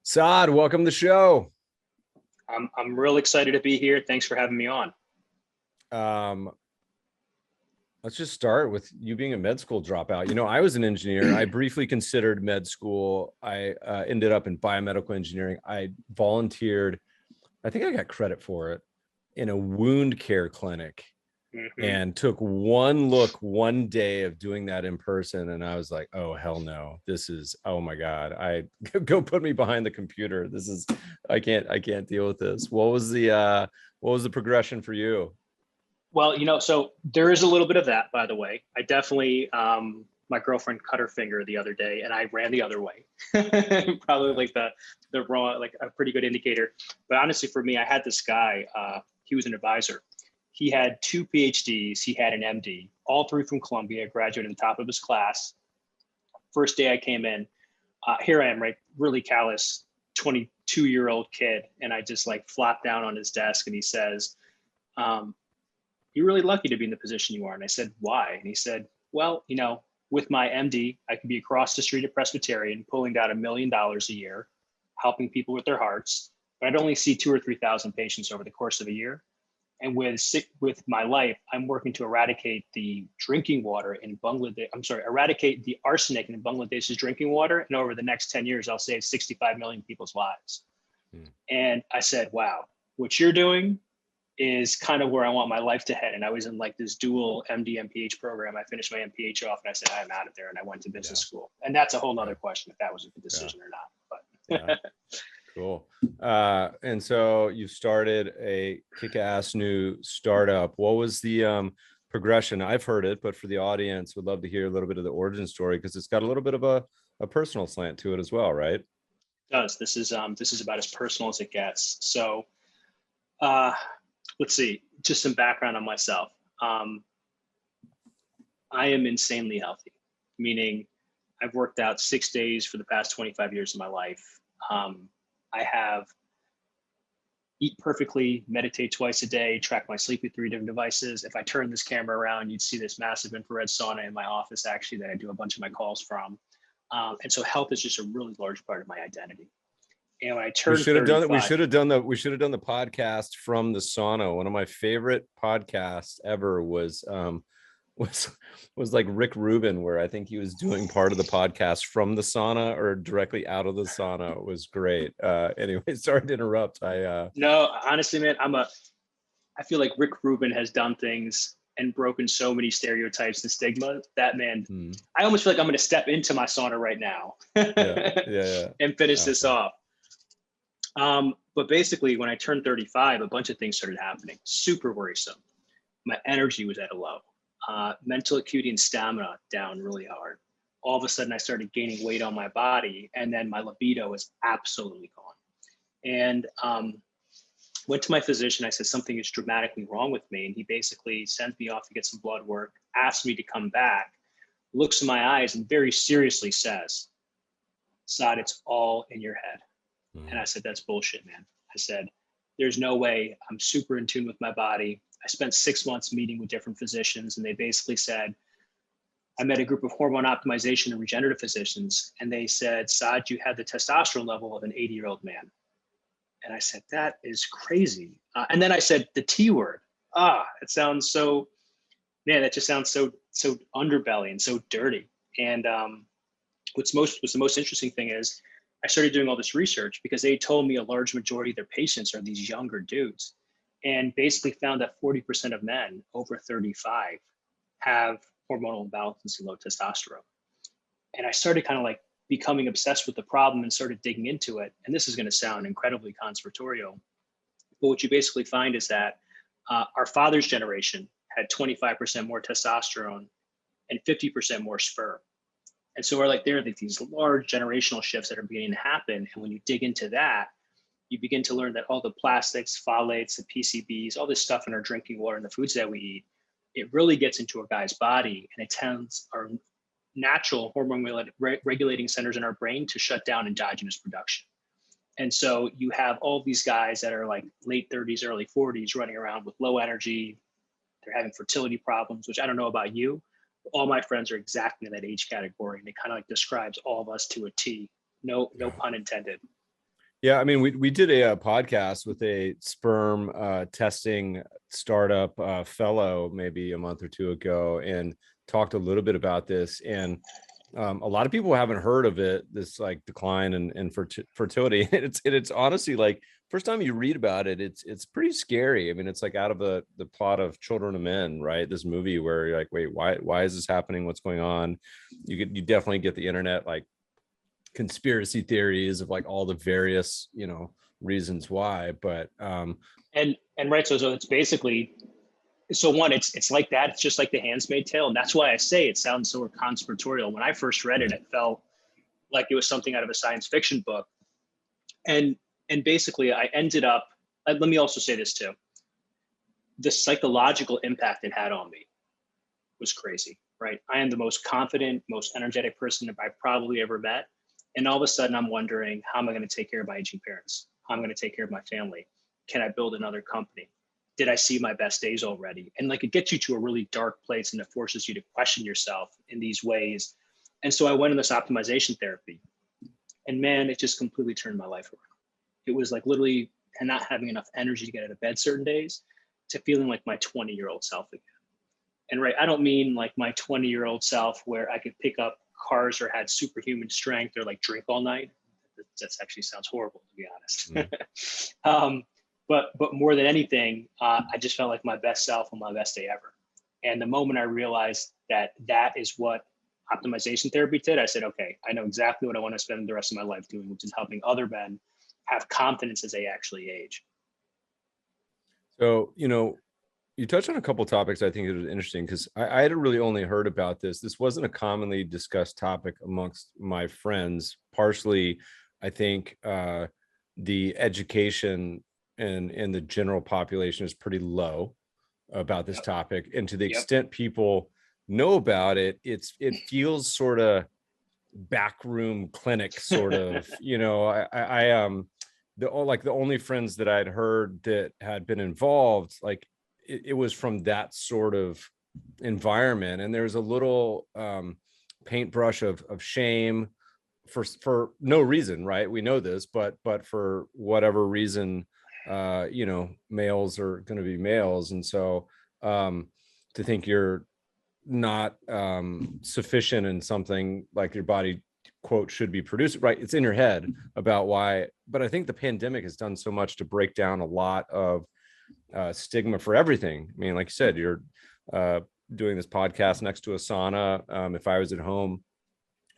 Saad, welcome to the show. I'm real excited to be here. Thanks for having me on. Um, let's just start with you being a med school dropout. You know, I was an engineer. I briefly considered med school. I ended up in biomedical engineering. I volunteered. I think I got credit for it in a wound care clinic. And took one look one day of doing that in person, and I was like, oh hell no, this is, oh my god, I go put me behind the computer. This is, I can't deal with this. What was the progression for you? Well, so there is a little bit of that, by the way. I definitely my girlfriend cut her finger the other day and I ran the other way. Probably like the wrong, like a pretty good indicator. But honestly, for me, I had this guy, he was an advisor. He had 2 PhDs, he had an MD, all 3 from Columbia, graduated on top of his class. First day I came in, here I am, right, really callous, 22-year-old kid. And I just like flopped down on his desk and he says, you're really lucky to be in the position you are. And I said, why? And he said, well, with my MD, I could be across the street at Presbyterian, pulling down $1 million a year, helping people with their hearts, but I'd only see 2,000 or 3,000 patients over the course of a year. And with my life, I'm working to eradicate the drinking water in Bangladesh. I'm sorry, eradicate the arsenic in Bangladesh's drinking water. And over the next 10 years, I'll save 65 million people's lives. And I said, wow, what you're doing is kind of where I want my life to head. And I was in like this dual MD MPH program. I finished my MPH off and I said, I'm out of there. And I went to business school. And that's a whole nother question if that was a good decision or not. But Cool. And so you started a kick-ass new startup. What was the progression? I've heard it, but for the audience, would love to hear a little bit of the origin story because it's got a little bit of a personal slant to it as well, right? It does. This is about as personal as it gets. So let's see, just some background on myself. I am insanely healthy, meaning I've worked out 6 days for the past 25 years of my life. I have eat perfectly, meditate twice a day, track my sleep with 3 different devices. If I turn this camera around, you'd see this massive infrared sauna in my office, actually, that I do a bunch of my calls from. And so health is just a really large part of my identity. And when I turned, we should have done the podcast from the sauna. One of my favorite podcasts ever was like Rick Rubin, where I think he was doing part of the podcast from the sauna or directly out of the sauna. It was great. Anyway, sorry to interrupt. No, honestly, man, I feel like Rick Rubin has done things and broken so many stereotypes and stigma. That man, I almost feel like I'm going to step into my sauna right now and finish this off. But basically, when I turned 35, a bunch of things started happening. Super worrisome. My energy was at a low. Mental acuity and stamina down really hard. All of a sudden I started gaining weight on my body, and then my libido was absolutely gone. And went to my physician. I said, something is dramatically wrong with me. And he basically sent me off to get some blood work, asked me to come back, looks in my eyes and very seriously says, Saad, it's all in your head. And I said, that's bullshit, man. I said, there's no way. I'm super in tune with my body. I spent 6 months meeting with different physicians, and they basically said, I met a group of hormone optimization and regenerative physicians, and they said, Saad, you had the testosterone level of an 80-year-old man. And I said, that is crazy. And then I said, the T word. It sounds so, man, that just sounds so underbelly and so dirty. And what's the most interesting thing is I started doing all this research because they told me a large majority of their patients are these younger dudes, and basically found that 40% of men over 35 have hormonal imbalances and low testosterone. And I started kind of like becoming obsessed with the problem and started digging into it. And this is going to sound incredibly conspiratorial, but what you basically find is that our father's generation had 25% more testosterone and 50% more sperm. And so there are these large generational shifts that are beginning to happen. And when you dig into that, you begin to learn that all the plastics, phthalates, the PCBs, all this stuff in our drinking water and the foods that we eat, it really gets into a guy's body, and it tends our natural hormone regulating centers in our brain to shut down endogenous production. And so you have all these guys that are like late 30s, early 40s running around with low energy. They're having fertility problems, which I don't know about you. All my friends are exactly in that age category, and it kind of like describes all of us to a T. No pun intended. Yeah, I mean, we did a podcast with a sperm testing startup fellow maybe a month or two ago, and talked a little bit about this. And a lot of people haven't heard of it, this like decline in fertility. It's honestly like first time you read about it, it's pretty scary. I mean, it's like out of the plot of Children of Men, right? This movie where you're like, wait, why is this happening? What's going on? You definitely get the internet like conspiracy theories of like all the various reasons why, but And right, so it's basically, so one, it's like that. It's just like the Handmaid's Tale, and that's why I say it sounds so conspiratorial. When I first read it, it felt like it was something out of a science fiction book. And basically, I ended up. Let me also say this too: the psychological impact it had on me was crazy. Right, I am the most confident, most energetic person I've probably ever met, and all of a sudden, I'm wondering, how am I going to take care of my aging parents? How am I going to take care of my family? Can I build another company? Did I see my best days already? And like, it gets you to a really dark place, and it forces you to question yourself in these ways. And so I went in this optimization therapy, and man, it just completely turned my life around. It was like literally not having enough energy to get out of bed certain days to feeling like my 20-year-old self again. And right, I don't mean like my 20-year-old self where I could pick up cars or had superhuman strength or like drink all night. That actually sounds horrible, to be honest. But more than anything, I just felt like my best self on my best day ever. And the moment I realized that that is what optimization therapy did, I said, okay, I know exactly what I want to spend the rest of my life doing, which is helping other men have confidence as they actually age. so you touched on a couple of topics I think it was interesting, because I had really only heard about this. This wasn't a commonly discussed topic amongst my friends. Partially, I think the education and the general population is pretty low about this topic. And to the extent people know about it, it feels sort of backroom clinic sort of, the only friends that I'd heard that had been involved, like it was from that sort of environment. And there's a little paintbrush of shame for no reason, right? We know this, but for whatever reason, males are going to be males. And so to think you're not sufficient in something like your body quote should be produced, right? It's in your head about why. But I think the pandemic has done so much to break down a lot of stigma for everything. I mean, like you said, you're doing this podcast next to a sauna. If I was at home,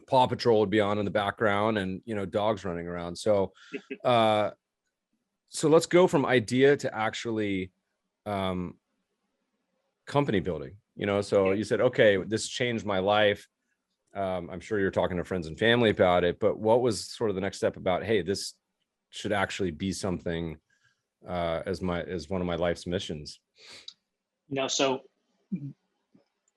Paw Patrol would be on in the background, and dogs running around. So so let's go from idea to actually company building. So you said, okay, this changed my life. I'm sure you're talking to friends and family about it, but what was sort of the next step about, hey, this should actually be something as one of my life's missions? So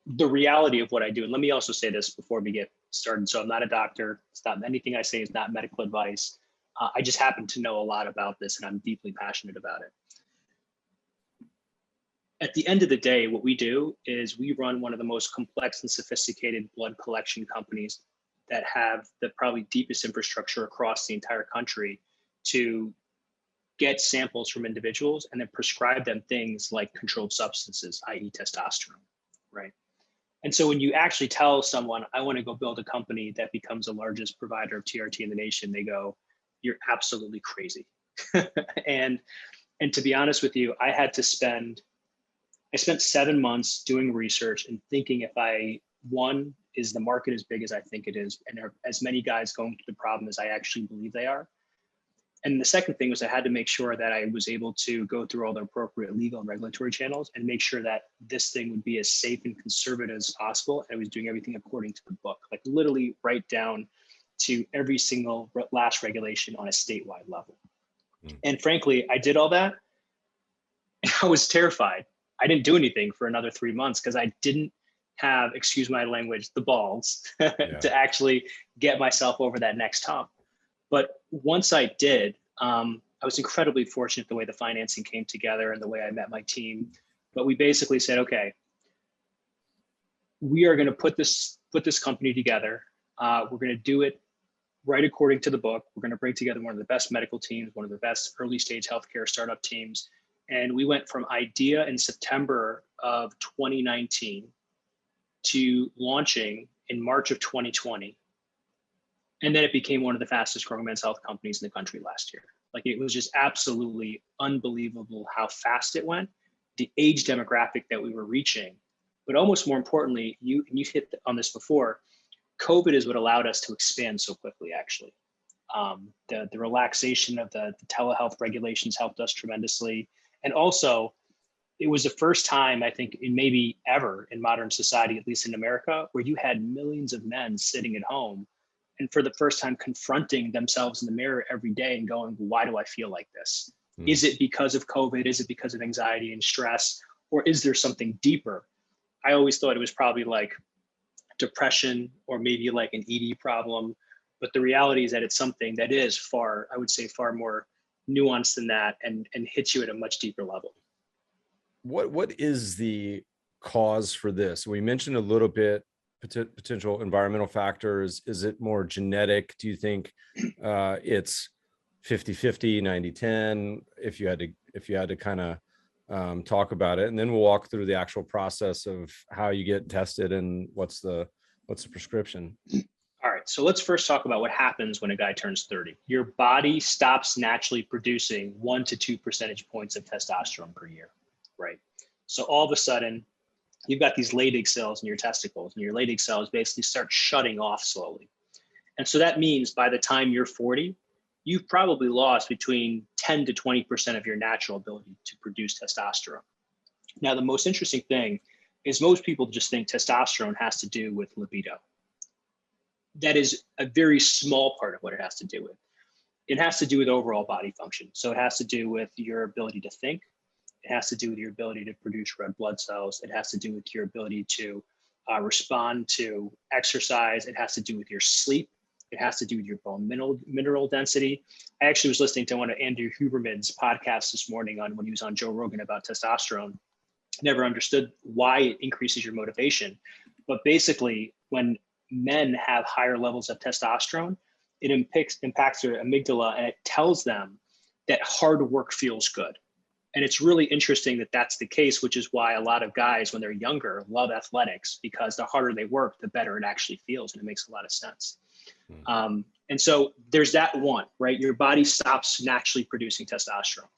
the reality of what I do, and let me also say this before we get started. So I'm not a doctor. It's not anything I say is not medical advice. I just happen to know a lot about this, and I'm deeply passionate about it. At the end of the day, what we do is we run one of the most complex and sophisticated blood collection companies that have the probably deepest infrastructure across the entire country to get samples from individuals and then prescribe them things like controlled substances, i.e. testosterone, right? And so when you actually tell someone, I want to go build a company that becomes the largest provider of TRT in the nation, they go, you're absolutely crazy. and to be honest with you, I spent 7 months doing research and thinking, if one, is the market as big as I think it is? And are as many guys going through the problem as I actually believe they are? And the second thing was I had to make sure that I was able to go through all the appropriate legal and regulatory channels and make sure that this thing would be as safe and conservative as possible. And I was doing everything according to the book, like literally right down to every single last regulation on a statewide level. And frankly, I did all that. And I was terrified. I didn't do anything for another 3 months because I didn't have, excuse my language, the balls to actually get myself over that next hump. But once I did, I was incredibly fortunate the way the financing came together and the way I met my team. But we basically said, okay, we are going to put this company together. We're going to do it right according to the book. We're going to bring together one of the best medical teams, one of the best early stage healthcare startup teams. And we went from idea in September of 2019 to launching in March of 2020. And then it became one of the fastest growing men's health companies in the country last year. Like, it was just absolutely unbelievable how fast it went, the age demographic that we were reaching. But almost more importantly, you hit on this before, COVID is what allowed us to expand so quickly, actually. The relaxation of the telehealth regulations helped us tremendously. And also, it was the first time, I think, in maybe ever in modern society, at least in America, where you had millions of men sitting at home and for the first time confronting themselves in the mirror every day and going, why do I feel like this? Is it because of COVID? Is it because of anxiety and stress? Or is there something deeper? I always thought it was probably like depression or maybe like an ED problem. But the reality is that it's something that is far, I would say, far more nuanced than that, and hits you at a much deeper level. What is the cause for this? We mentioned a little bit potential environmental factors. Is it more genetic? Do you think it's 50-50, 90-10? If you had to kind of talk about it, and then we'll walk through the actual process of how you get tested and what's the prescription. All right, so let's first talk about what happens when a guy turns 30. Your body stops naturally producing 1 to 2 percentage points of testosterone per year, right? So all of a sudden, you've got these Leydig cells in your testicles, and your Leydig cells basically start shutting off slowly. And so that means by the time you're 40, you've probably lost between 10 to 20% of your natural ability to produce testosterone. Now, the most interesting thing is most people just think testosterone has to do with libido. That is a very small part of what it has to do with. It has to do with overall body function. So it has to do with your ability to think. It has to do with your ability to produce red blood cells. It has to do with your ability to respond to exercise. It has to do with your sleep. It has to do with your bone mineral density. I actually was listening to one of Andrew Huberman's podcasts this morning when he was on Joe Rogan about testosterone. Never understood why it increases your motivation. But basically, when men have higher levels of testosterone, it impacts their amygdala, and it tells them that hard work feels good. And it's really interesting that that's the case, which is why a lot of guys, when they're younger, love athletics, because the harder they work, the better it actually feels. And it makes a lot of sense. And so there's that one, right? Your body stops naturally producing testosterone.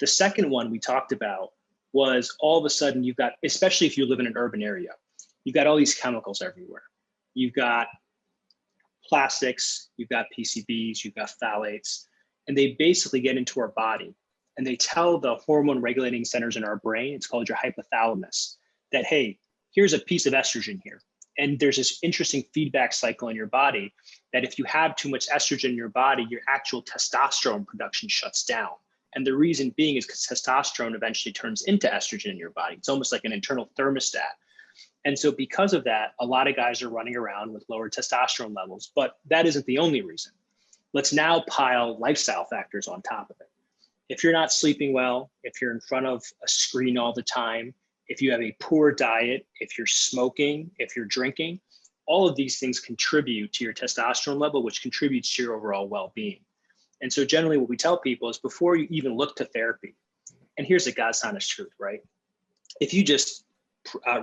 The second one we talked about was all of a sudden you've got, especially if you live in an urban area, you've got all these chemicals everywhere. You've got plastics, you've got PCBs, you've got phthalates, and they basically get into our body. And they tell the hormone regulating centers in our brain, it's called your hypothalamus, that, hey, here's a piece of estrogen here. And there's this interesting feedback cycle in your body that if you have too much estrogen in your body, your actual testosterone production shuts down. And the reason being is because testosterone eventually turns into estrogen in your body. It's almost like an internal thermostat. And so because of that, a lot of guys are running around with lower testosterone levels, but that isn't the only reason. Let's now pile lifestyle factors on top of it. If you're not sleeping well, if you're in front of a screen all the time, if you have a poor diet, if you're smoking, if you're drinking, all of these things contribute to your testosterone level, which contributes to your overall well-being. And so generally what we tell people is before you even look to therapy, and here's the God's honest truth, right? If you just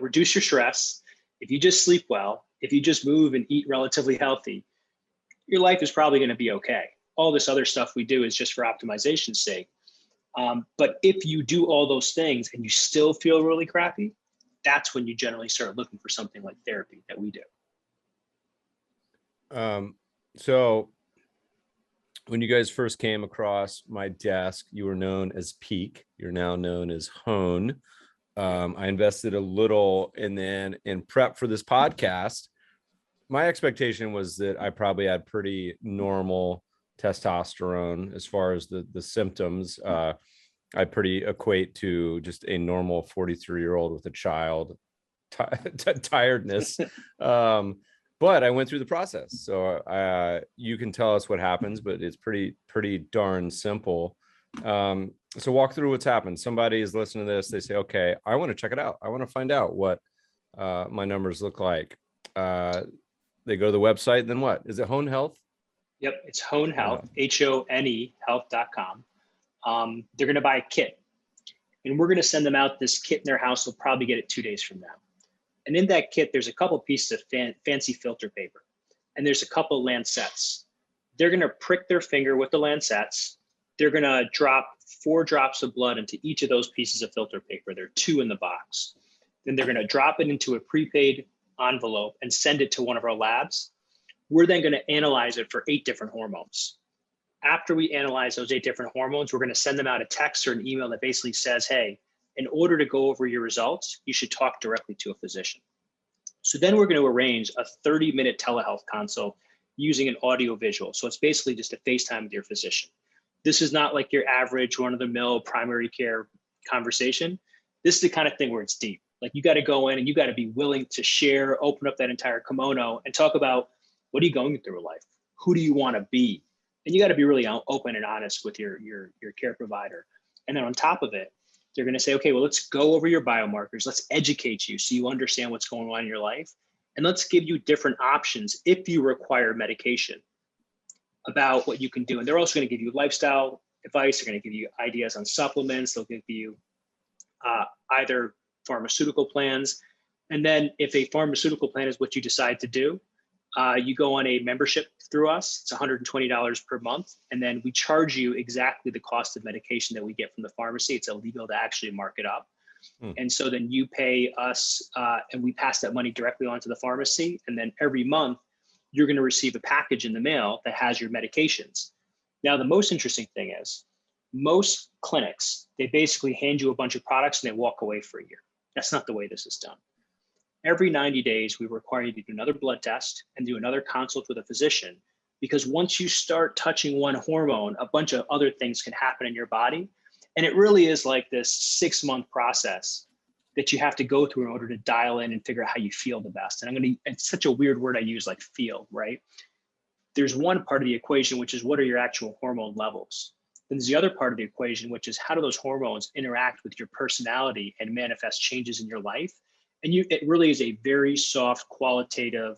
reduce your stress, if you just sleep well, if you just move and eat relatively healthy, your life is probably going to be okay. All this other stuff we do is just for optimization's sake. But if you do all those things and you still feel really crappy, that's when you generally start looking for something like therapy that we do. So when you guys first came across my desk, you were known as Peak. You're now known as Hone. I invested a little, and then in prep for this podcast, my expectation was that I probably had pretty normal testosterone as far as the symptoms. I pretty equate to just a normal 43-year-old with a child tiredness. But I went through the process. So you can tell us what happens, but it's pretty darn simple. So walk through what's happened. Somebody is listening to this. They say, okay, I want to check it out. I want to find out what my numbers look like. They go to the website. Then what? Is it Hone Health? Yep, it's Hone Yeah. Health, HONE health.com. They're going to buy a kit, and we're going to send them out this kit in their house. They'll probably get it 2 days from now. And in that kit, there's a couple pieces of fancy filter paper, and there's a couple lancets. They're going to prick their finger with the lancets. They're going to drop 4 drops of blood into each of those pieces of filter paper. There are 2 in the box. Then they're going to drop it into a prepaid envelope and send it to one of our labs. We're then going to analyze it for 8 different hormones. After we analyze those 8 different hormones, we're going to send them out a text or an email that basically says, hey, in order to go over your results, you should talk directly to a physician. So then we're going to arrange a 30-minute telehealth consult using an audio visual. So it's basically just a FaceTime with your physician. This is not like your average run-of-the-mill primary care conversation. This is the kind of thing where it's deep. Like, you got to go in and you got to be willing to share, open up that entire kimono and talk about, what are you going through in life? Who do you want to be? And you got to be really open and honest with your care provider. And then on top of it, they're going to say, okay, well, let's go over your biomarkers. Let's educate you so you understand what's going on in your life. And let's give you different options if you require medication about what you can do. And they're also going to give you lifestyle advice. They're going to give you ideas on supplements. They'll give you either pharmaceutical plans. And then if a pharmaceutical plan is what you decide to do, you go on a membership through us. It's $120 per month. And then we charge you exactly the cost of medication that we get from the pharmacy. It's illegal to actually mark it up. And so then you pay us and we pass that money directly on to the pharmacy. And then every month, you're going to receive a package in the mail that has your medications. Now, the most interesting thing is most clinics, they basically hand you a bunch of products and they walk away for a year. That's not the way this is done. Every 90 days, we require you to do another blood test and do another consult with a physician, because once you start touching one hormone, a bunch of other things can happen in your body. And it really is like this 6-month process that you have to go through in order to dial in and figure out how you feel the best. And it's such a weird word I use, like feel, right? There's one part of the equation, which is what are your actual hormone levels? Then there's the other part of the equation, which is how do those hormones interact with your personality and manifest changes in your life? And it really is a very soft, qualitative,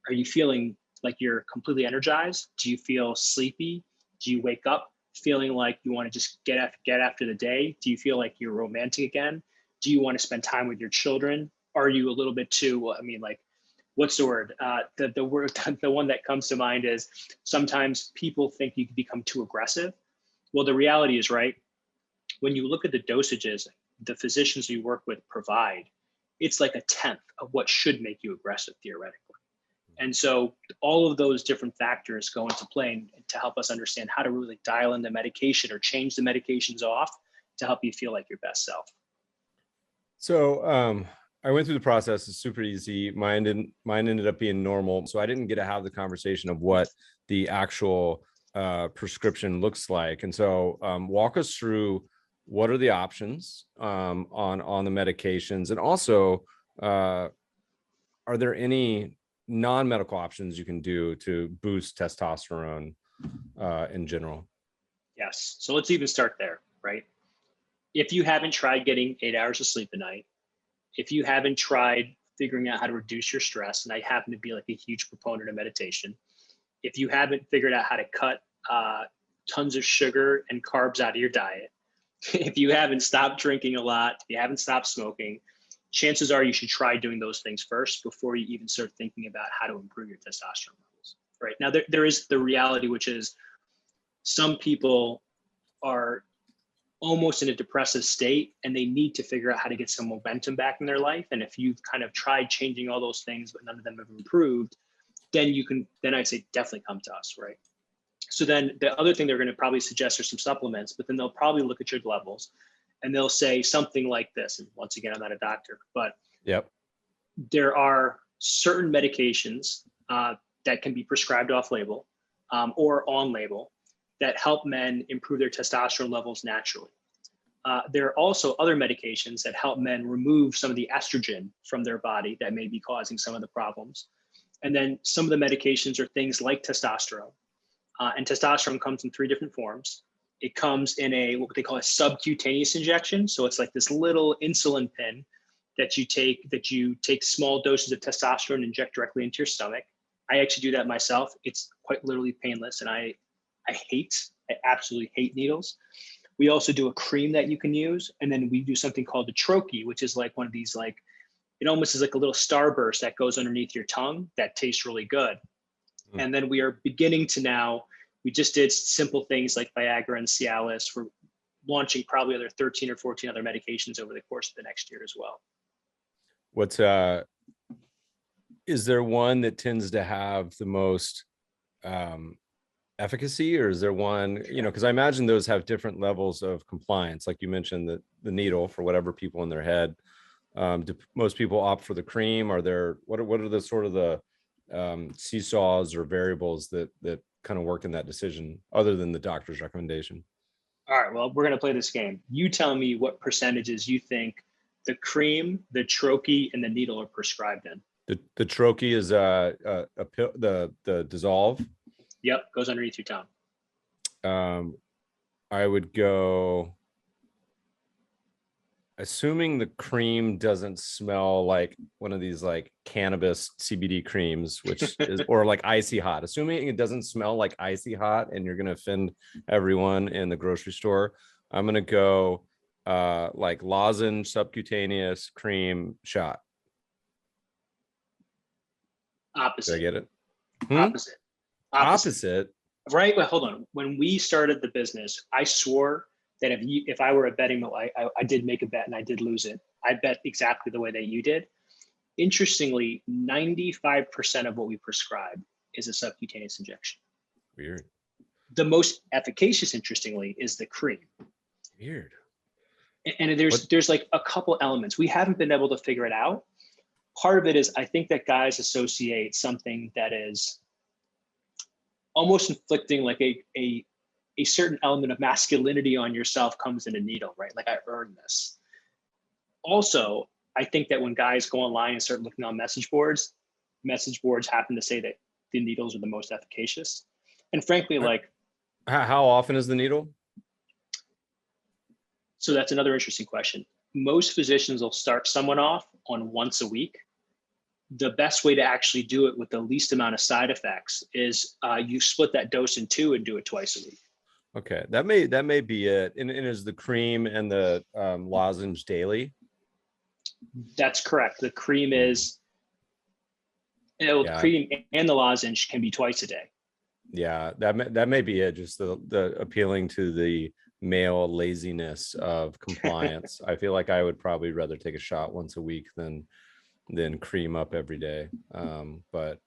are you feeling like you're completely energized? Do you feel sleepy? Do you wake up feeling like you want to just get after the day? Do you feel like you're romantic again? Do you want to spend time with your children? Are you a little bit too, what's the word? The word, the one that comes to mind is sometimes people think you can become too aggressive. Well, the reality is, right, when you look at the dosages the physicians you work with provide, it's like 1/10 of what should make you aggressive theoretically. And so all of those different factors go into play to help us understand how to really dial in the medication or change the medications off to help you feel like your best self. So I went through the process. It's super easy. Mine ended up being normal. So I didn't get to have the conversation of what the actual prescription looks like. And so walk us through what are the options on the medications, and also are there any non-medical options you can do to boost testosterone in general? Yes. So let's even start there, right? If you haven't tried getting 8 hours of sleep a night, if you haven't tried figuring out how to reduce your stress, and I happen to be like a huge proponent of meditation, if you haven't figured out how to cut tons of sugar and carbs out of your diet, if you haven't stopped drinking a lot, if you haven't stopped smoking, chances are you should try doing those things first before you even start thinking about how to improve your testosterone levels. Right now, there is the reality, which is some people are almost in a depressive state and they need to figure out how to get some momentum back in their life. And if you've kind of tried changing all those things, but none of them have improved, then I'd say definitely come to us, right? So then the other thing they're going to probably suggest are some supplements, but then they'll probably look at your levels and they'll say something like this. And once again, I'm not a doctor, but Yep, there are certain medications that can be prescribed off label or on label that help men improve their testosterone levels naturally. There are also other medications that help men remove some of the estrogen from their body that may be causing some of the problems. And then some of the medications are things like testosterone. And testosterone comes in 3 different forms. It comes in what they call a subcutaneous injection. So it's like this little insulin pen that you take small doses of testosterone and inject directly into your stomach. I actually do that myself. It's quite literally painless, and I absolutely hate needles. We also do a cream that you can use, and then we do something called the troche, which is like one of these, like, it almost is like a little starburst that goes underneath your tongue that tastes really good. And then we are beginning to now, we just did simple things like Viagra and Cialis. We're launching probably other 13 or 14 other medications over the course of the next year as well. What's is there one that tends to have the most efficacy, or is there one, you know, because I imagine those have different levels of compliance, like you mentioned, the needle for whatever people in their head. Do most people opt for the cream? Are there, what are the sort of the seesaws or variables that kind of work in that decision other than the doctor's recommendation? All right, well, we're going to play this game. You tell me what percentages you think the cream, the troche, and the needle are prescribed in. The troche is a pill, the dissolve. Yep, goes underneath your tongue. I would go, assuming the cream doesn't smell like one of these like cannabis CBD creams, which is, or like icy hot, assuming it doesn't smell like icy hot and you're going to offend everyone in the grocery store, I'm going to go like lozenge, subcutaneous cream shot. Opposite. Did I get it? Opposite. Right. Well, hold on. When we started the business, I swore that if I were a betting, I did make a bet and I did lose it. I bet exactly the way that you did. Interestingly, 95% of what we prescribe is a subcutaneous injection. Weird. The most efficacious, interestingly, is the cream. Weird. And there's like a couple elements. We haven't been able to figure it out. Part of it is I think that guys associate something that is almost inflicting like a certain element of masculinity on yourself comes in a needle, right? Like, I earned this. Also, I think that when guys go online and start looking on message boards happen to say that the needles are the most efficacious. And frankly, like, how often is the needle? So that's another interesting question. Most physicians will start someone off on once a week. The best way to actually do it with the least amount of side effects is you split that dose in two and do it twice a week. Okay, that may be it. And is the cream and the lozenge daily? That's correct. The cream is, the cream and the lozenge can be twice a day. Yeah, that may be it. Just the appealing to the male laziness of compliance. I feel like I would probably rather take a shot once a week than cream up every day. But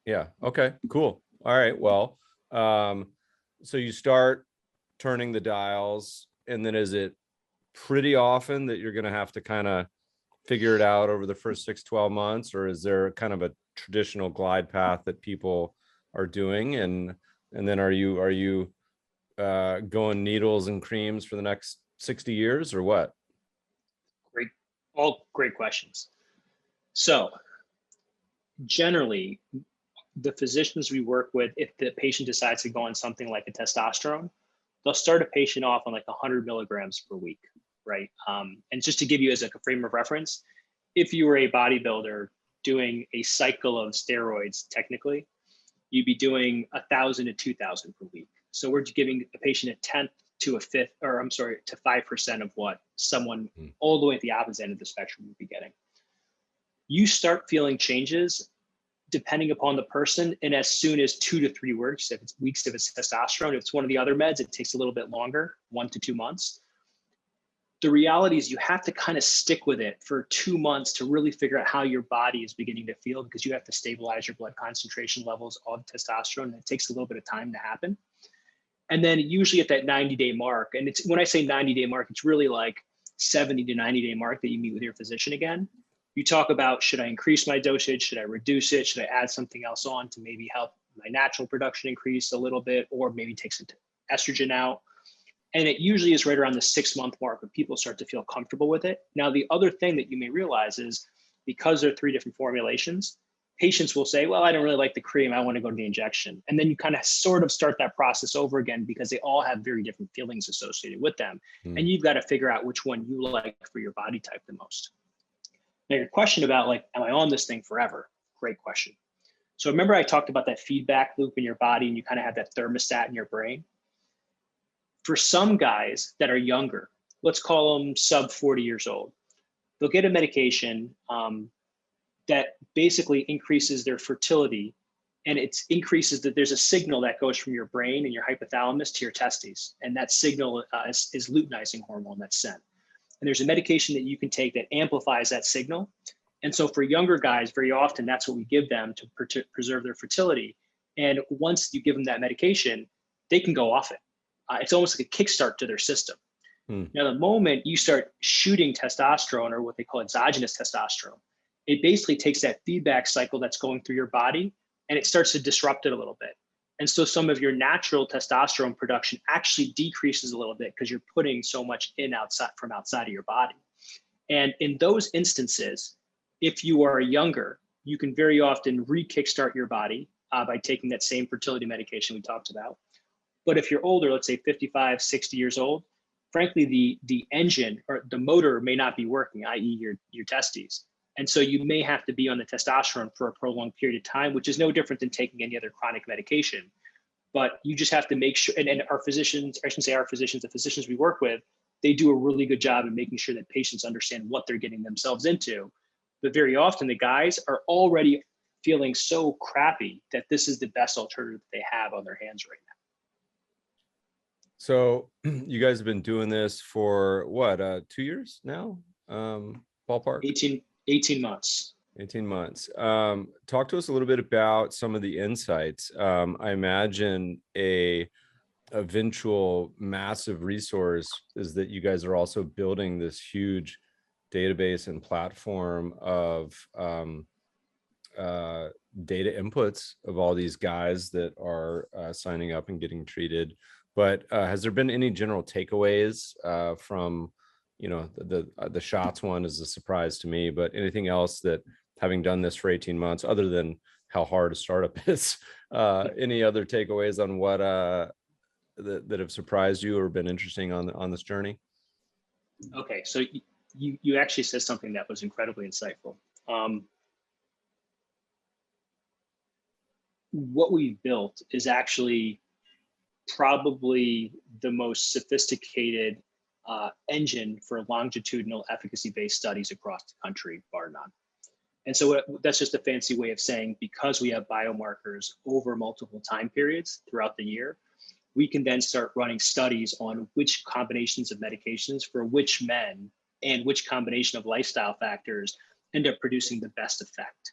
yeah, okay, cool. All right, well, so you start turning the dials, and then is it pretty often that you're going to have to kind of figure it out over the first 6-12 months, or is there kind of a traditional glide path that people are doing, and then are you going needles and creams for the next 60 years or what? All great questions. So generally, the physicians we work with, if the patient decides to go on something like a testosterone, they'll start a patient off on like 100 milligrams per week, right? And just to give you as like a frame of reference, if you were a bodybuilder doing a cycle of steroids, technically, you'd be doing 1,000 to 2,000 per week. So we're giving a patient a tenth to 5% of what someone all the way at the opposite end of the spectrum would be getting. You start feeling changes depending upon the person, and as soon as 2 to 3 weeks, if it's testosterone. If it's one of the other meds, it takes a little bit longer, 1 to 2 months. The reality is you have to kind of stick with it for 2 months to really figure out how your body is beginning to feel, because you have to stabilize your blood concentration levels of testosterone, and it takes a little bit of time to happen. And then usually at that 90-day mark, and it's, when I say 90-day mark, it's really like 70 to 90-day mark that you meet with your physician again. You talk about, should I increase my dosage? Should I reduce it? Should I add something else on to maybe help my natural production increase a little bit, or maybe take some estrogen out? And it usually is right around the 6-month mark when people start to feel comfortable with it. Now, the other thing that you may realize is, because there are 3 different formulations, patients will say, well, I don't really like the cream, I want to go to the injection. And then you kind of sort of start that process over again, because they all have very different feelings associated with them. And you've got to figure out which one you like for your body type the most. Now, your question about like, am I on this thing forever? Great question. So remember I talked about that feedback loop in your body, and you kind of have that thermostat in your brain. For some guys that are younger, let's call them sub 40 years old, they'll get a medication that basically increases their fertility, and it increases that there's a signal that goes from your brain and your hypothalamus to your testes. And that signal is luteinizing hormone that's sent. And there's a medication that you can take that amplifies that signal. And so for younger guys, very often that's what we give them to preserve their fertility. And once you give them that medication, they can go off it. It's almost like a kickstart to their system. Now, the moment you start shooting testosterone, or what they call exogenous testosterone, it basically takes that feedback cycle that's going through your body and it starts to disrupt it a little bit. And so some of your natural testosterone production actually decreases a little bit because you're putting so much in from outside of your body. And in those instances, if you are younger, you can very often re-kickstart your body by taking that same fertility medication we talked about. But if you're older, let's say 55, 60 years old, frankly, the engine or the motor may not be working, i.e. your testes. And so you may have to be on the testosterone for a prolonged period of time, which is no different than taking any other chronic medication. But you just have to make sure, and our physicians, I shouldn't say our physicians, the physicians we work with, they do a really good job in making sure that patients understand what they're getting themselves into. But very often the guys are already feeling so crappy that this is the best alternative they have on their hands right now. So you guys have been doing this for what, 2 years now? Ballpark? 18 months. 18 months. Talk to us a little bit about some of the insights. I imagine a eventual massive resource is that you guys are also building this huge database and platform of data inputs of all these guys that are signing up and getting treated. But has there been any general takeaways from, you know, the shots one is a surprise to me, but anything else that, having done this for 18 months, other than how hard a startup is, any other takeaways on what that have surprised you or been interesting on this journey? Okay, so you actually said something that was incredibly insightful. What we've built is actually probably the most sophisticated engine for longitudinal efficacy-based studies across the country, bar none. And so that's just a fancy way of saying, because we have biomarkers over multiple time periods throughout the year, we can then start running studies on which combinations of medications for which men and which combination of lifestyle factors end up producing the best effect.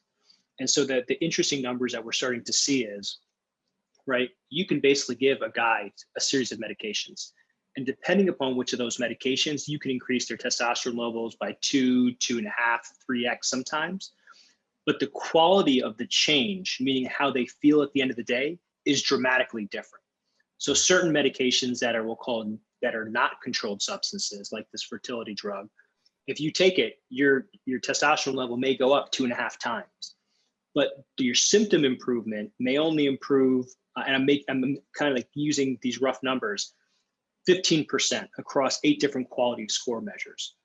And so the interesting numbers that we're starting to see is, right, you can basically give a guy a series of medications. And depending upon which of those medications, you can increase their testosterone levels by 2, 2.5, 3x sometimes. But the quality of the change, meaning how they feel at the end of the day, is dramatically different. So certain medications that are, we'll call them, that are not controlled substances, like this fertility drug, if you take it, your testosterone level may go up 2.5 times. But your symptom improvement may only improve, and I'm kind of like using these rough numbers, 15% across 8 different quality score measures.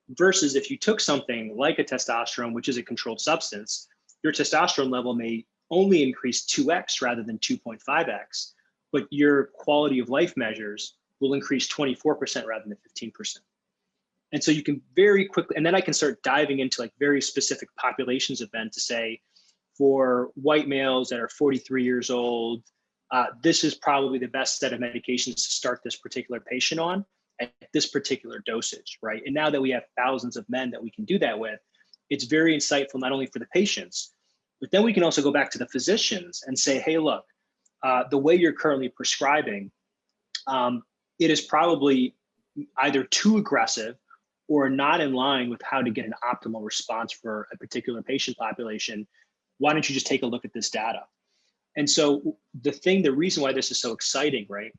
Versus if you took something like a testosterone, which is a controlled substance, your testosterone level may only increase 2x rather than 2.5x, but your quality of life measures will increase 24% rather than 15%. And so you can very quickly, and then I can start diving into like very specific populations of men to say, for white males that are 43 years old, this is probably the best set of medications to start this particular patient on at this particular dosage, right? And now that we have thousands of men that we can do that with, it's very insightful, not only for the patients, but then we can also go back to the physicians and say, hey, look, the way you're currently prescribing, it is probably either too aggressive or not in line with how to get an optimal response for a particular patient population. Why don't you just take a look at this data? And so the reason why this is so exciting, right,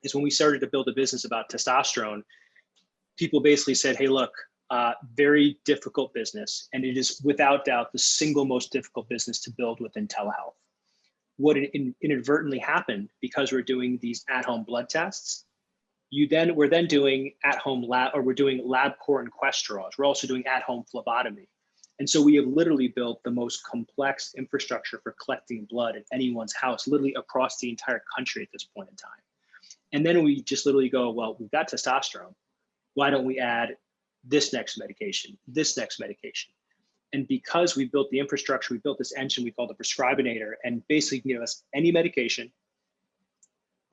is when we started to build a business about testosterone, people basically said, hey, look, very difficult business. And it is without doubt the single most difficult business to build within telehealth. What inadvertently happened, because we're doing these at-home blood tests, we're then doing at-home lab, or we're doing LabCorp and Quest draws. We're also doing at-home phlebotomy. And so we have literally built the most complex infrastructure for collecting blood at anyone's house, literally across the entire country at this point in time. And then we just literally go, well, we've got testosterone. Why don't we add this next medication, this next medication? And because we built the infrastructure, we built this engine we call the prescribinator, and basically give us any medication,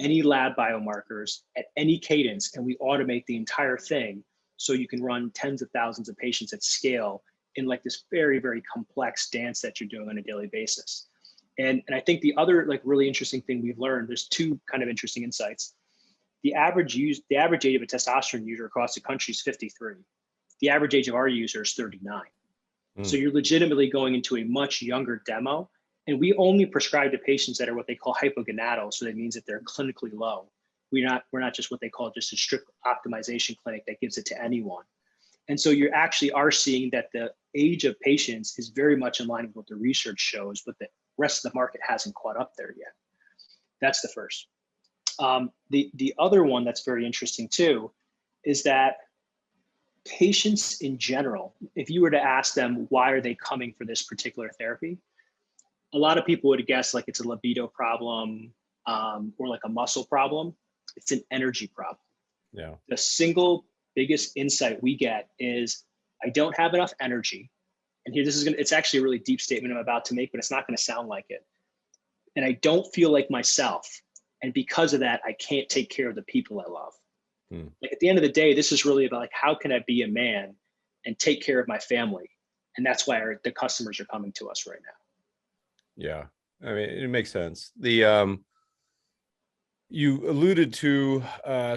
any lab biomarkers at any cadence, and we automate the entire thing so you can run tens of thousands of patients at scale in like this very, very complex dance that you're doing on a daily basis. And I think the other like really interesting thing we've learned, there's two kind of interesting insights. The average age of a testosterone user across the country is 53. The average age of our user is 39. So you're legitimately going into a much younger demo. And we only prescribe to patients that are what they call hypogonadal. So that means that they're clinically low. We're not just what they call just a strict optimization clinic that gives it to anyone. And so you actually are seeing that the age of patients is very much in line with what the research shows, but the rest of the market hasn't caught up there yet. That's the first. The other one that's very interesting too is that patients in general, if you were to ask them why are they coming for this particular therapy, a lot of people would guess like it's a libido problem or like a muscle problem. It's an energy problem. Yeah. The single biggest insight we get is I don't have enough energy. And here, it's actually a really deep statement I'm about to make, but it's not going to sound like it. And I don't feel like myself. And because of that, I can't take care of the people I love. Like at the end of the day, this is really about like, how can I be a man and take care of my family? And that's why the customers are coming to us right now. Yeah. I mean, it makes sense. You alluded to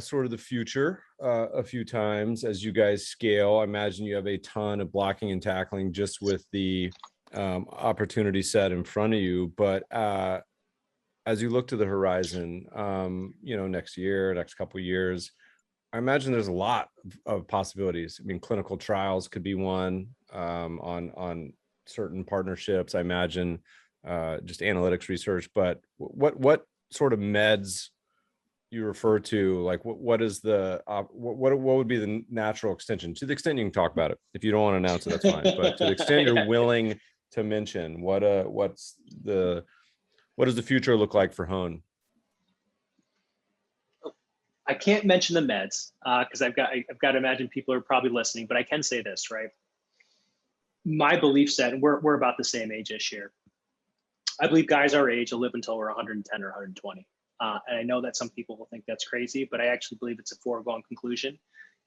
sort of the future a few times as you guys scale. I imagine you have a ton of blocking and tackling just with the opportunity set in front of you. But as you look to the horizon, next year, next couple of years, I imagine there's a lot of possibilities. I mean, clinical trials could be one on certain partnerships. I imagine just analytics research. But what sort of meds you refer to? Like, what is the what would be the natural extension? To the extent you can talk about it. If you don't want to announce it, that's fine. But to the extent you're willing to mention, what does the future look like for Hone? I can't mention the meds because I've got to imagine people are probably listening, but I can say this, right? My belief set, and we're about the same age this year. I believe guys our age will live until we're 110 or 120. And I know that some people will think that's crazy, but I actually believe it's a foregone conclusion.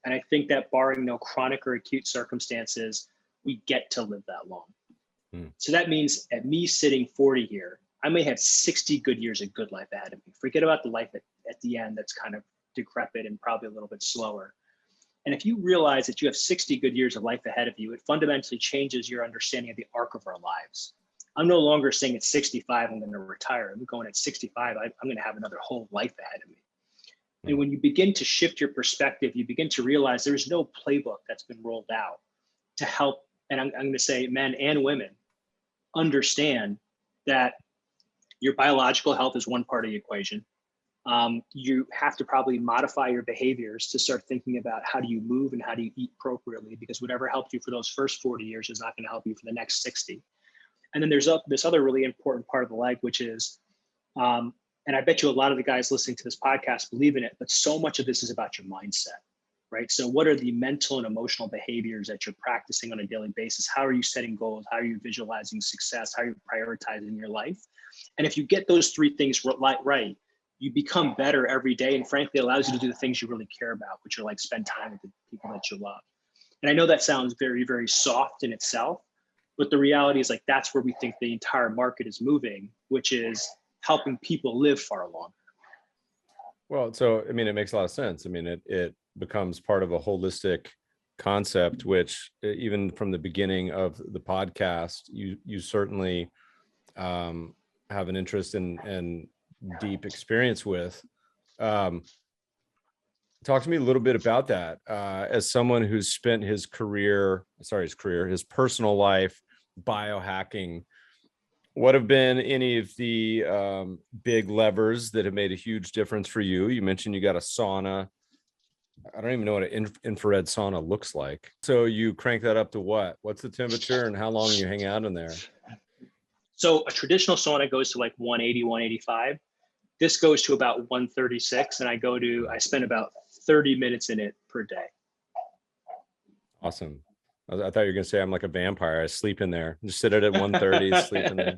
And I think that barring no chronic or acute circumstances, we get to live that long. So that means at me sitting 40 here, I may have 60 good years of good life ahead of me. Forget about the life at the end that's kind of decrepit and probably a little bit slower. And if you realize that you have 60 good years of life ahead of you, it fundamentally changes your understanding of the arc of our lives. I'm no longer saying at 65, I'm going to retire. I'm going at 65, I'm going to have another whole life ahead of me. And when you begin to shift your perspective, you begin to realize there's no playbook that's been rolled out to help, and I'm going to say men and women, understand that your biological health is one part of the equation. You have to probably modify your behaviors to start thinking about how do you move and how do you eat appropriately, because whatever helped you for those first 40 years is not going to help you for the next 60. And then there's this other really important part of the leg, which is, and I bet you a lot of the guys listening to this podcast believe in it, but so much of this is about your mindset, right? So what are the mental and emotional behaviors that you're practicing on a daily basis? How are you setting goals? How are you visualizing success? How are you prioritizing your life? And if you get those three things right, you become better every day. And frankly, it allows you to do the things you really care about, which are like spend time with the people that you love. And I know that sounds very, very soft in itself, but the reality is like, that's where we think the entire market is moving, which is helping people live far longer. Well, so, I mean, it makes a lot of sense. I mean, it becomes part of a holistic concept, which even from the beginning of the podcast, you certainly have an interest in and deep experience with. Talk to me a little bit about that. As someone who's spent his personal life biohacking, what have been any of the big levers that have made a huge difference for you? You mentioned you got a sauna. I don't even know what an infrared sauna looks like. So you crank that up to what? What's the temperature and how long you hang out in there? So a traditional sauna goes to like 180, 185. This goes to about 136, and I spend about 30 minutes in it per day. Awesome. I thought you were going to say I'm like a vampire. I sleep in there. Just sit at 130, sleep in there.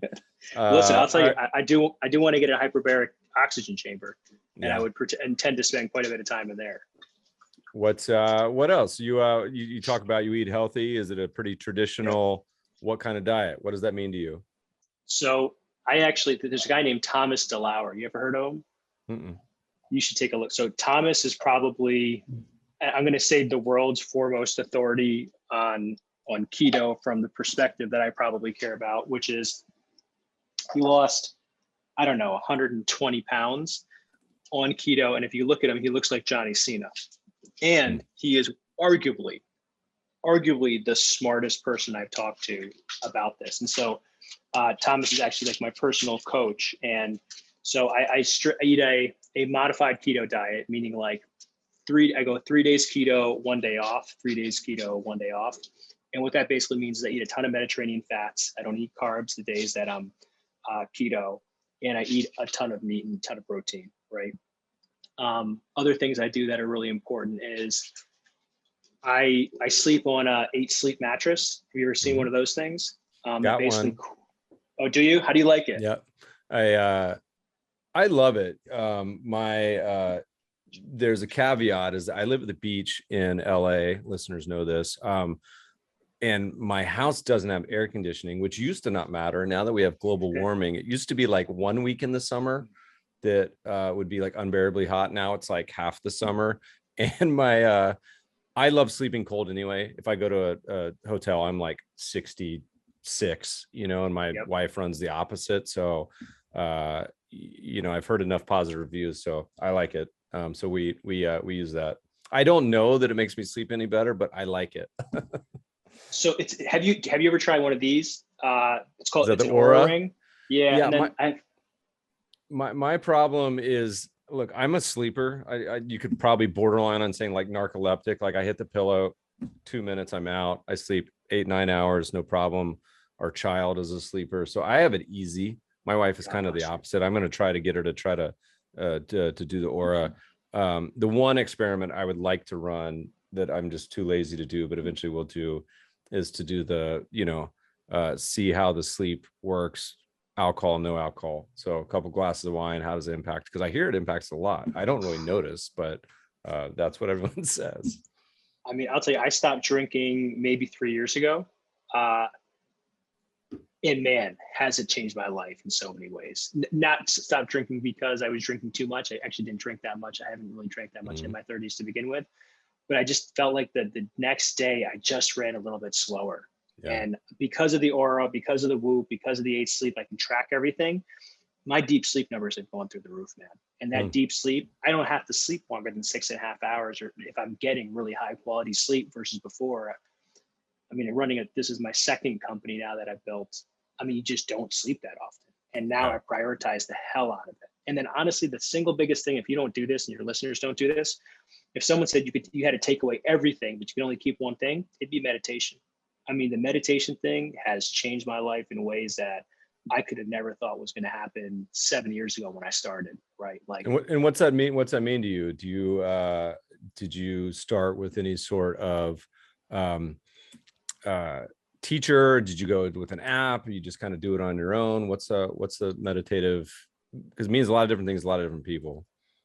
Listen, I'll tell you, I do want to get a hyperbaric oxygen chamber, and yeah. I would intend to spend quite a bit of time in there. What else? You talk about you eat healthy. Is it a pretty traditional, what kind of diet? What does that mean to you? So there's a guy named Thomas DeLauer. You ever heard of him? Mm-mm. You should take a look. So Thomas is probably, I'm going to say, the world's foremost authority on keto from the perspective that I probably care about, which is he lost, I don't know, 120 pounds on keto. And if you look at him, he looks like Johnny Cena. And he is arguably the smartest person I've talked to about this. And so Thomas is actually like my personal coach. And so I eat a modified keto diet, meaning like I go 3 days keto, 1 day off, 3 days keto, 1 day off. And what that basically means is I eat a ton of Mediterranean fats. I don't eat carbs the days that I'm keto, and I eat a ton of meat and a ton of protein, right? Other things I do that are really important is I sleep on a 8 sleep mattress. Have you ever seen one of those things? Got one. Oh, do you? How do you like it? Yeah, I love it. There's a caveat is I live at the beach in LA. Listeners know this. And my house doesn't have air conditioning, which used to not matter. Now that we have global warming, it used to be like 1 week in the summer that would be like unbearably hot. Now it's like half the summer. And I love sleeping cold anyway. If I go to a hotel, I'm like 66, and my wife runs the opposite. So, I've heard enough positive reviews, so I like it. So we use that. I don't know that it makes me sleep any better, but I like it. So have you ever tried one of these? It's called the Torah Ring. Yeah. Yeah. And then my problem is, look, I'm a sleeper. You could probably borderline on saying like narcoleptic. Like I hit the pillow, 2 minutes, I'm out. I sleep 8-9 hours, no problem. Our child is a sleeper, so I have it easy. My wife is kind of the opposite. I'm going to try to get her to try to do the Aura. The one experiment I would like to run that I'm just too lazy to do, but eventually we'll do, is to do the, see how the sleep works, alcohol, no alcohol. So a couple glasses of wine, how does it impact? Because I hear it impacts a lot. I don't really notice, but that's what everyone says. I mean, I'll tell you, I stopped drinking maybe 3 years ago. And man, has it changed my life in so many ways. Not stop drinking because I was drinking too much. I actually didn't drink that much. I haven't really drank that much in my 30s to begin with. But I just felt like the next day I just ran a little bit slower. Yeah. And because of the Aura, because of the Whoop, because of the 8 sleep, I can track everything. My deep sleep numbers have gone through the roof, man. And that deep sleep, I don't have to sleep longer than 6.5 hours, or if I'm getting really high quality sleep versus before. I mean, this is my second company now that I've built. I mean, you just don't sleep that often. And now I prioritize the hell out of it. And then honestly, the single biggest thing, if you don't do this and your listeners don't do this, if someone said you had to take away everything, but you can only keep one thing, it'd be meditation. I mean, the meditation thing has changed my life in ways that I could have never thought was going to happen 7 years ago when I started, right? Like, and what's that mean? What's that mean to you? Do you, did you start with any sort of, teacher? Did you go with an app? You just kind of do it on your own? What's the meditative, because it means a lot of different things, a lot of different people.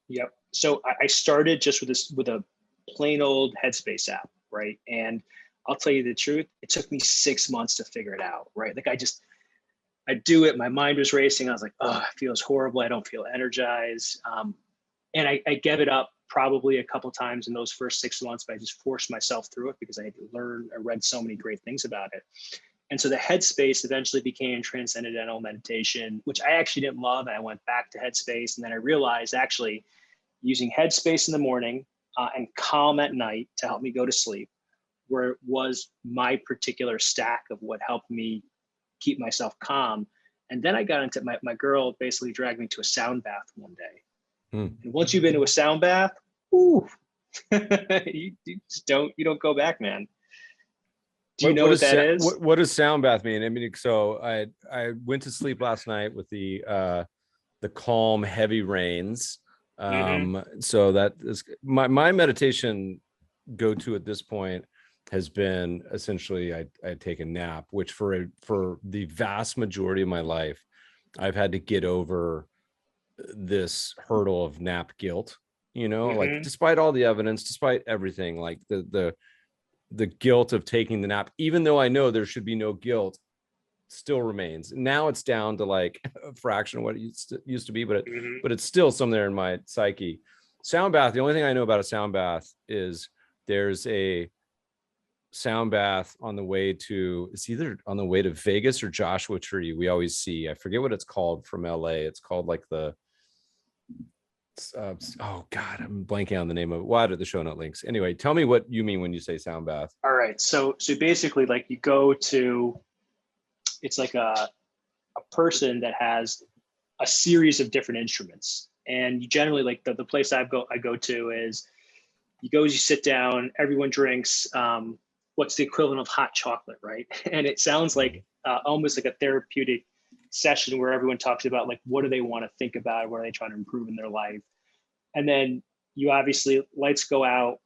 Yep. So I started just with a plain old Headspace app, right? And I'll tell you the truth, it took me 6 months to figure it out, right? Like I do it, my mind was racing. I was like, oh, it feels horrible. I don't feel energized. And I gave it up probably a couple times in those first 6 months, but I just forced myself through it because I read so many great things about it. And so the Headspace eventually became Transcendental Meditation, which I actually didn't love. And I went back to Headspace. And then I realized actually using Headspace in the morning and Calm at night to help me go to sleep, was my particular stack of what helped me keep myself calm. And then I got into my girl basically dragged me to a sound bath one day. And once you've been to a sound bath, ooh, You just don't go back, man. Do you know what that is? What does sound bath mean? I mean, so I went to sleep last night with the calm, heavy rains. So that is my meditation go-to at this point has been essentially I take a nap, which for the vast majority of my life, I've had to get over this hurdle of nap guilt, like despite all the evidence, despite everything, like the guilt of taking the nap, even though I know there should be no guilt, still remains. Now it's down to like a fraction of what it used to be, but it's still somewhere in my psyche. Sound bath, the only thing I know about a sound bath is there's a sound bath on the way to, it's either on the way to Vegas or Joshua Tree. We always see, I forget what it's called from LA. It's called like oh God, I'm blanking on the name of it. Why did the show note links? Anyway, tell me what you mean when you say sound bath. All right. So basically like you go to, it's like a person that has a series of different instruments. And you generally like the place I go to is you sit down, everyone drinks what's the equivalent of hot chocolate, right? And it sounds like almost like a therapeutic session where everyone talks about like, what do they want to think about? What are they trying to improve in their life? And then you obviously, lights go out,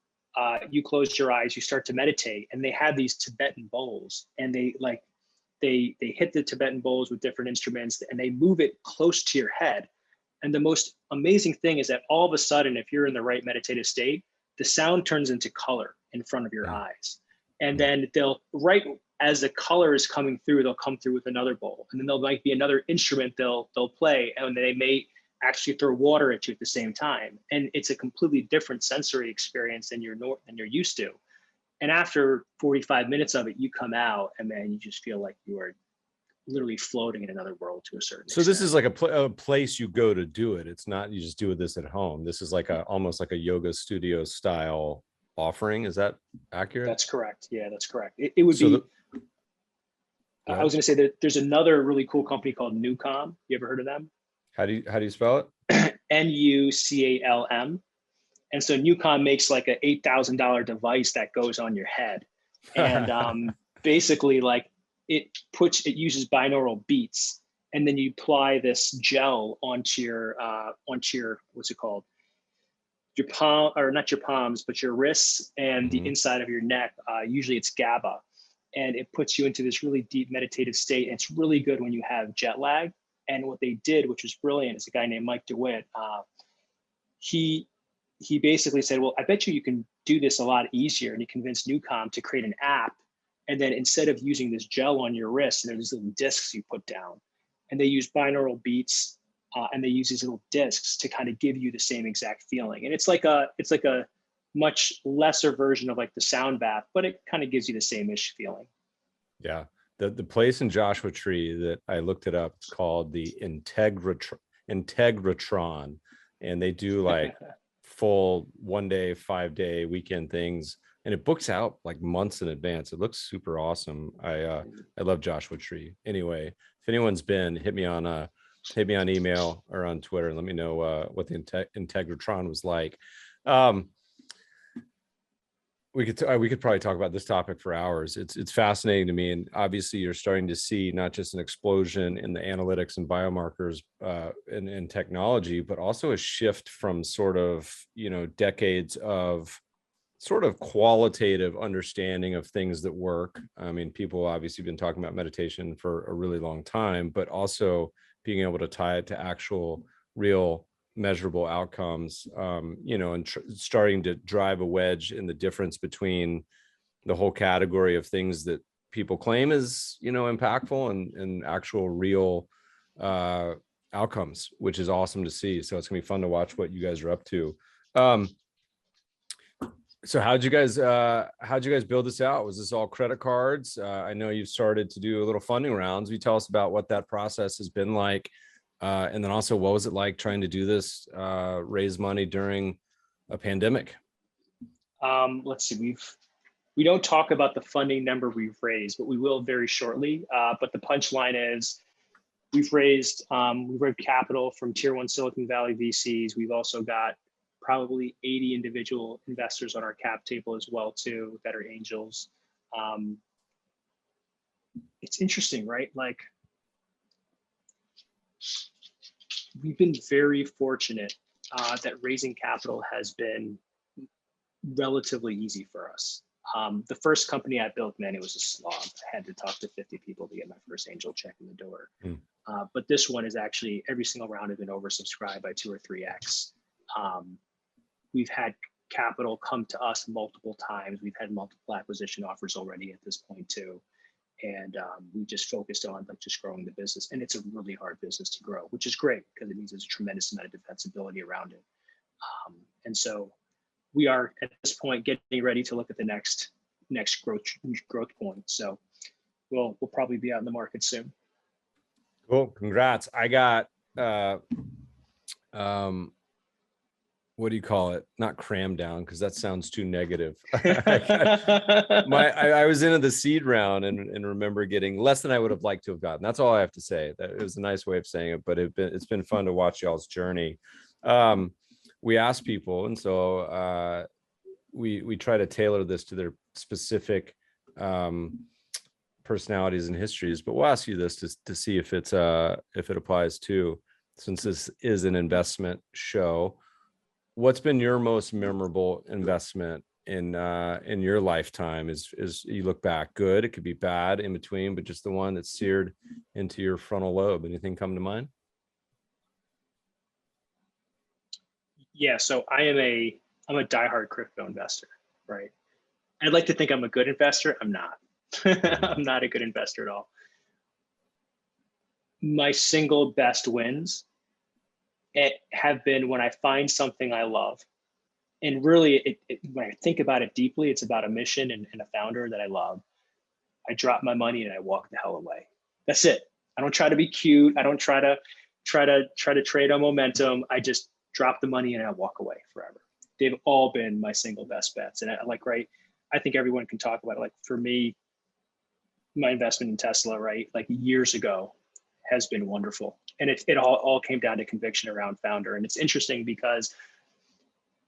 you close your eyes, you start to meditate, and they have these Tibetan bowls, and they hit the Tibetan bowls with different instruments, and they move it close to your head. And the most amazing thing is that all of a sudden, if you're in the right meditative state, the sound turns into color in front of your eyes. And then right as the color is coming through, they'll come through with another bowl. And then there'll might be another instrument they'll play, and they may actually throw water at you at the same time. And it's a completely different sensory experience than you're used to. And after 45 minutes of it, you come out and man, you just feel like you are literally floating in another world to a certain extent. So this is like a place you go to do it. It's not you just do this at home. This is like almost like a yoga studio style offering. Is that accurate? That's correct. Yeah, that's correct. It would be. I was going to say that there's another really cool company called Nucom. You ever heard of them? How do you spell it? Nucalm. And so Nucom makes like a $8,000 device that goes on your head, and basically like it uses binaural beats, and then you apply this gel onto your what's it called? Your palm, or not your palms, but your wrists and the inside of your neck. Usually it's GABA, and it puts you into this really deep meditative state. And it's really good when you have jet lag. And what they did, which was brilliant, is a guy named Mike DeWitt. He basically said, well, I bet you can do this a lot easier. And he convinced Nucom to create an app. And then instead of using this gel on your wrist, and there's little discs you put down, and they use binaural beats, and they use these little discs to kind of give you the same exact feeling. And it's like a much lesser version of like the sound bath, but it kind of gives you the same-ish feeling. Yeah. The place in Joshua Tree that I looked it up, it's called the Integratron, and they do like full 1 day, 5 day weekend things, and it books out like months in advance. It looks super awesome. I love Joshua Tree. Anyway, if anyone's been, hit me on email or on Twitter and let me know what the Integratron was like. We could probably talk about this topic for hours. It's fascinating to me, and obviously you're starting to see not just an explosion in the analytics and biomarkers in technology, but also a shift from sort of decades of sort of qualitative understanding of things that work. I mean, people obviously been talking about meditation for a really long time, but also being able to tie it to actual real measurable outcomes, and starting to drive a wedge in the difference between the whole category of things that people claim is, impactful and actual real outcomes, which is awesome to see. So it's gonna be fun to watch what you guys are up to. So how'd you guys build this out? Was this all credit cards? I know you've started to do a little funding rounds. Will you tell us about what that process has been like? And then also, what was it like trying to do this, raise money during a pandemic? Let's see, we don't talk about the funding number we've raised, but we will very shortly. But the punchline is we've raised capital from tier 1 Silicon Valley VCs. We've also got probably 80 individual investors on our cap table as well too, that are angels. It's interesting, right? Like, we've been very fortunate that raising capital has been relatively easy for us. The first company I built, man, it was a slog. I had to talk to 50 people to get my first angel check in the door. But this one is actually, every single round has been oversubscribed by 2 or 3x. We've had capital come to us multiple times. We've had multiple acquisition offers already at this point too. And we just focused on like just growing the business. And it's a really hard business to grow, which is great because it means there's a tremendous amount of defensibility around it. And so we are at this point getting ready to look at the next growth point. So we'll probably be out in the market soon. Cool. Congrats. I got what do you call it? Not crammed down, because that sounds too negative. I was into the seed round and remember getting less than I would have liked to have gotten. That's all I have to say. That it was a nice way of saying it, but it's been fun to watch y'all's journey. We asked people, and so we try to tailor this to their specific personalities and histories. But we'll ask you this to see if it applies too, since this is an investment show. What's been your most memorable investment in your lifetime? Is you look back, good, it could be bad, in between, but just the one that's seared into your frontal lobe. Anything come to mind? Yeah, so I'm a diehard crypto investor, right? I'd like to think I'm a good investor. I'm not. I'm not a good investor at all. My single best wins have been when I find something I love. And really, when I think about it deeply, it's about a mission and a founder that I love. I drop my money and I walk the hell away. That's it. I don't try to be cute. I don't try to trade on momentum. I just drop the money and I walk away forever. They've all been my single best bets. And I think everyone can talk about it. Like for me, my investment in Tesla, right? Like years ago, has been wonderful. And it all came down to conviction around founder. And it's interesting because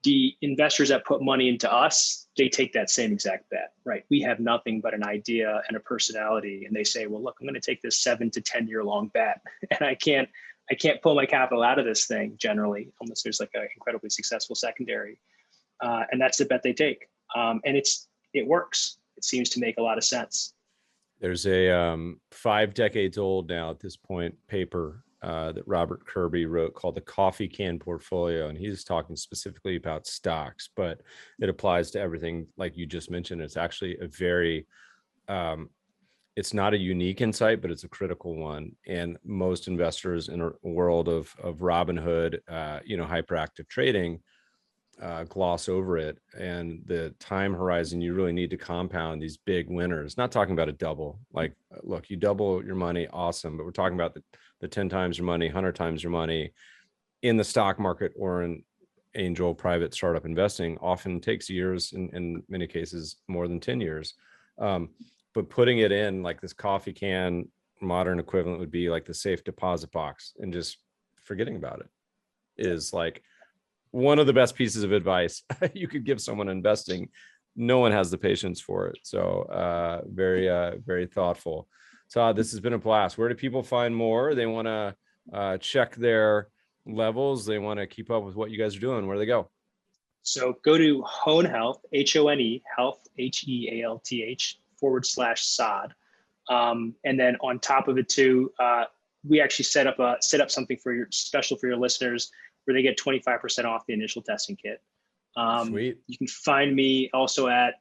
the investors that put money into us, they take that same exact bet, right? We have nothing but an idea and a personality. And they say, well, look, I'm going to take this 7 to 10 year long bet. And I can't pull my capital out of this thing generally, unless there's like an incredibly successful secondary. And that's the bet they take. And it works. It seems to make a lot of sense. There's a 5 decades old now at this point paper that Robert Kirby wrote called The Coffee Can Portfolio. And he's talking specifically about stocks, but it applies to everything like you just mentioned. It's actually a very, it's not a unique insight, but it's a critical one. And most investors in a world of Robinhood, hyperactive trading, gloss over it. And the time horizon, you really need to compound these big winners. Not talking about a double. Like, look, you double your money, awesome. But we're talking about the 10 times your money, 100 times your money in the stock market or in angel private startup investing. Often takes years, in many cases more than 10 years. But putting it in like this coffee can, modern equivalent would be like the safe deposit box, and just forgetting about it is like one of the best pieces of advice you could give someone investing. No one has the patience for it. So very, very thoughtful. Saad, this has been a blast. Where do people find more? They want to check their levels. They want to keep up with what you guys are doing. Where do they go? So go to Hone Health, H-O-N-E, Health, H-E-A-L-T-H /Saad. And then on top of it too, we actually set up something special for your listeners where they get 25% off the initial testing kit. Sweet. You can find me also at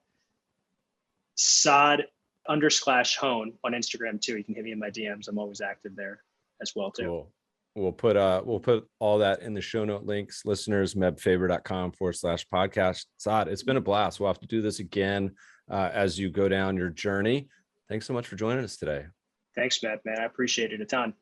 Saad_Hone on Instagram too. You can hit me in my DMs. I'm always active there as well too. Cool. We'll put all that in the show note links. Listeners, mebfaber.com/podcast. Saad, it's been a blast. We'll have to do this again as you go down your journey. Thanks so much for joining us today. Thanks, Matt, man. I appreciate it a ton.